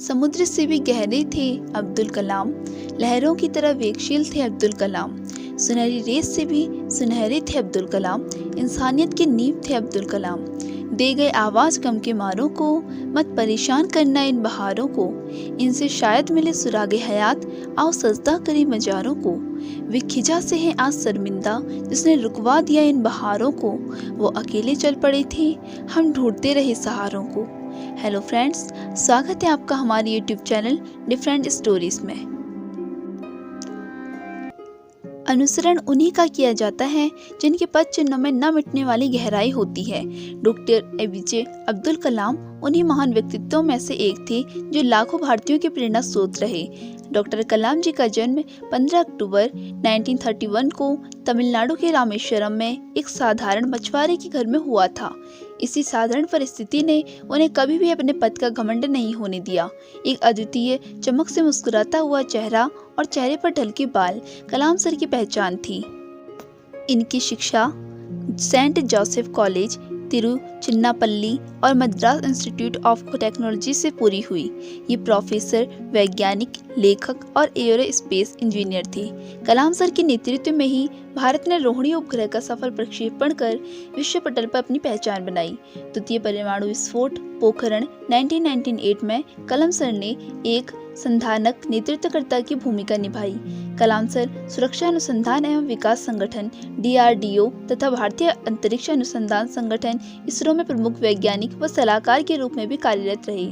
समुद्र से भी गहरे थे अब्दुल कलाम, लहरों की तरह वेगशील थे अब्दुल कलाम। सुनहरी रेस से भी सुनहरे थे अब्दुल कलाम, इंसानियत की नींव थे अब्दुल कलाम। दे गए आवाज गम के मारों को, मत परेशान करना इन बहारों को। इनसे शायद मिले सुरागे हयात, आओ सजदा करें मजारों को। वे खिजा से हैं आज शर्मिंदा, जिसने रुकवा दिया इन बहारों को। वो अकेले चल पड़े थे, हम ढूंढते रहे सहारों को। हेलो फ्रेंड्स, स्वागत है आपका हमारे यूट्यूब चैनल डिफरेंट स्टोरीज में। अनुसरण उन्हीं का किया जाता है जिनके पद चिन्हों में न मिटने वाली गहराई होती है। डॉक्टर एपीजे अब्दुल कलाम उन्हीं महान व्यक्तित्वों में से एक थे जो लाखों भारतीयों की प्रेरणा स्रोत रहे। डॉक्टर कलाम जी का जन्म 15 अक्टूबर 1931 को तमिलनाडु के रामेश्वरम में एक साधारण मछुआरे के घर में हुआ था। इसी साधारण परिस्थिति ने उन्हें कभी भी अपने पद का घमंड नहीं होने दिया। एक अद्वितीय चमक से मुस्कुराता हुआ चेहरा और चेहरे पर ढलके बाल कलाम सर की पहचान थी। इनकी शिक्षा सेंट जोसेफ कॉलेज, तिरुचिन्नापल्ली और मद्रास इंस्टीट्यूट ऑफ टेक्नोलॉजी से पूरी हुई। ये प्रोफेसर, वैज्ञानिक, लेखक और एरोस्पेस इंजीनियर थे। कलाम सर के नेतृत्व में ही भारत ने रोहिणी उपग्रह का सफल प्रक्षेपण कर विश्व पटल पर अपनी पहचान बनाई। द्वितीय परमाणु विस्फोट पोखरण 1998 में कलाम सर ने एक संधानक नेतृत्वकर्ता की भूमिका निभाई। कलाम सर सुरक्षा अनुसंधान एवं विकास संगठन DRDO तथा भारतीय अंतरिक्ष अनुसंधान संगठन इसरो में प्रमुख वैज्ञानिक व सलाहकार के रूप में भी कार्यरत रहे।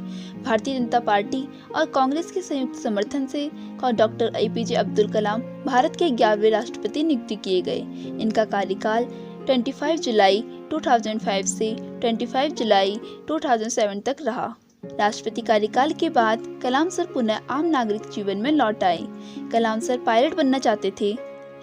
भारतीय जनता पार्टी और कांग्रेस के संयुक्त समर्थन से डॉक्टर एपीजे अब्दुल कलाम भारत के 11वें राष्ट्रपति नियुक्त किए गए। इनका कार्यकाल 25 जुलाई 2005 से 25 जुलाई 2007 तक रहा। राष्ट्रपति कार्यकाल के बाद कलाम सर पुनः आम नागरिक जीवन में लौट आए। कलाम सर पायलट बनना चाहते थे,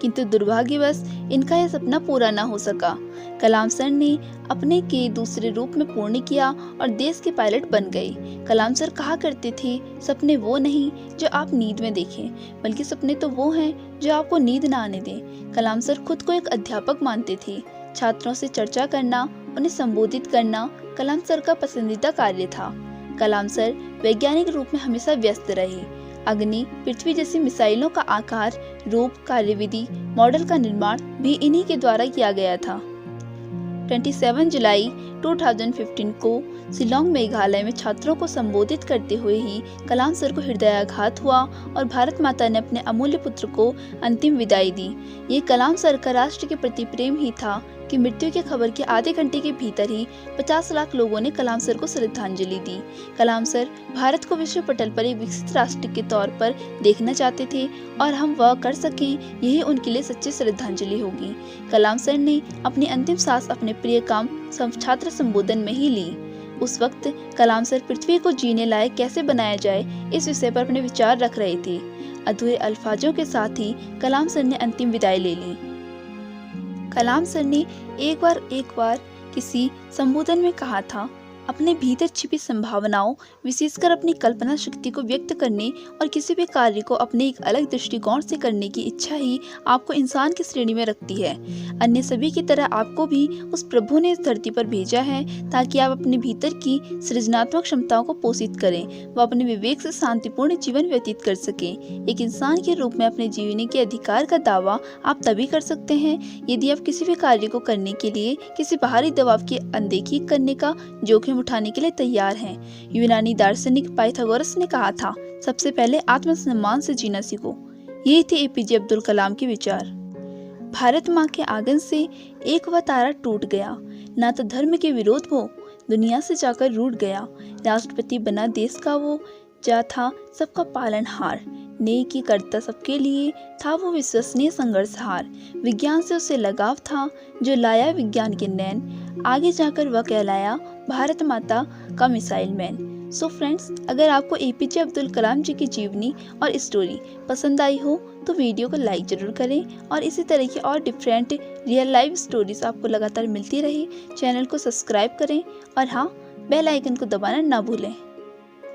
किंतु दुर्भाग्यवश इनका यह सपना पूरा न हो सका। कलाम सर ने अपने के दूसरे रूप में पूर्ण किया और देश के पायलट बन गए। कलाम सर कहा करते थे, सपने वो नहीं जो आप नींद में देखें, बल्कि सपने तो वो हैं जो आपको नींद न आने दें। कलाम सर खुद को एक अध्यापक मानते थे। छात्रों से चर्चा करना, उन्हें संबोधित करना कलाम सर का पसंदीदा कार्य था। कलाम सर वैज्ञानिक रूप में हमेशा व्यस्त रहे। अग्नि, पृथ्वी जैसी मिसाइलों का आकार, रूप, कार्यविधि, मॉडल का निर्माण भी इन्हीं के द्वारा किया गया था। 27 जुलाई 2015 को शिलोंग मेघालय में छात्रों को संबोधित करते हुए ही कलाम सर को हृदयाघात हुआ और भारत माता ने अपने अमूल्य पुत्र को अंतिम विदाई दी। ये कलाम सर का राष्ट्र के प्रति प्रेम ही था कि मृत्यु की खबर के आधे घंटे के भीतर ही 50 लाख लोगों ने कलाम सर को श्रद्धांजलि दी। कलाम सर भारत को विश्व पटल पर एक विकसित राष्ट्र के तौर पर देखना चाहते थे और हम वह कर सकें, यही उनके लिए सच्ची श्रद्धांजलि होगी। कलाम सर ने अपनी अंतिम सांस अपने प्रिय काम छात्र संबोधन में ही ली। उस वक्त कलाम सर पृथ्वी को जीने लायक कैसे बनाया जाए, इस विषय पर अपने विचार रख रहे थे। अधूरे अल्फाजों के साथ ही कलाम सर ने अंतिम विदाई ले ली। कलाम सर ने एक बार किसी संबोधन में कहा था, अपने भीतर छिपी संभावनाओं, विशेषकर अपनी कल्पना शक्ति को व्यक्त करने और किसी भी कार्य को अपने एक अलग दृष्टिकोण से करने की इच्छा ही आपको इंसान की श्रेणी में रखती है। अन्य सभी की तरह आपको भी उस प्रभु ने इस धरती पर भेजा है ताकि आप अपने भीतर की सृजनात्मक क्षमताओं को पोषित करें व अपने विवेक से शांतिपूर्ण जीवन व्यतीत कर सकें। एक इंसान के रूप में अपने जीने के अधिकार का दावा आप तभी कर सकते हैं यदि आप किसी भी कार्य को करने के लिए किसी बाहरी दबाव की अनदेखी करने का जोखिम उठाने के लिए तैयार हैं। यूनानी दार्शनिक पाइथागोरस ने कहा था, सबसे पहले आत्मसम्मान से जीना सीखो। यही थे एपीजे अब्दुल कलाम के विचार। भारत माँ के आंगन से एक वह तारा टूट गया, ना तो धर्म के विरोध वो दुनिया से जाकर रूठ गया। राष्ट्रपति बना देश का वो, जा था सबका पालनहार। नेकी करता सबके लिए था वो विश्वसनीय संघर्षहार। विज्ञान से उसे लगाव था जो लाया विज्ञान के नैन, आगे जाकर वह कहलाया भारत माता का मिसाइल मैन। सो फ्रेंड्स, अगर आपको एपीजे अब्दुल कलाम जी की जीवनी और स्टोरी पसंद आई हो तो वीडियो को लाइक जरूर करें और इसी तरह की और डिफरेंट रियल लाइफ स्टोरीज आपको लगातार मिलती रहे। चैनल को सब्सक्राइब करें और हाँ, बेल आइकन को दबाना ना भूलें।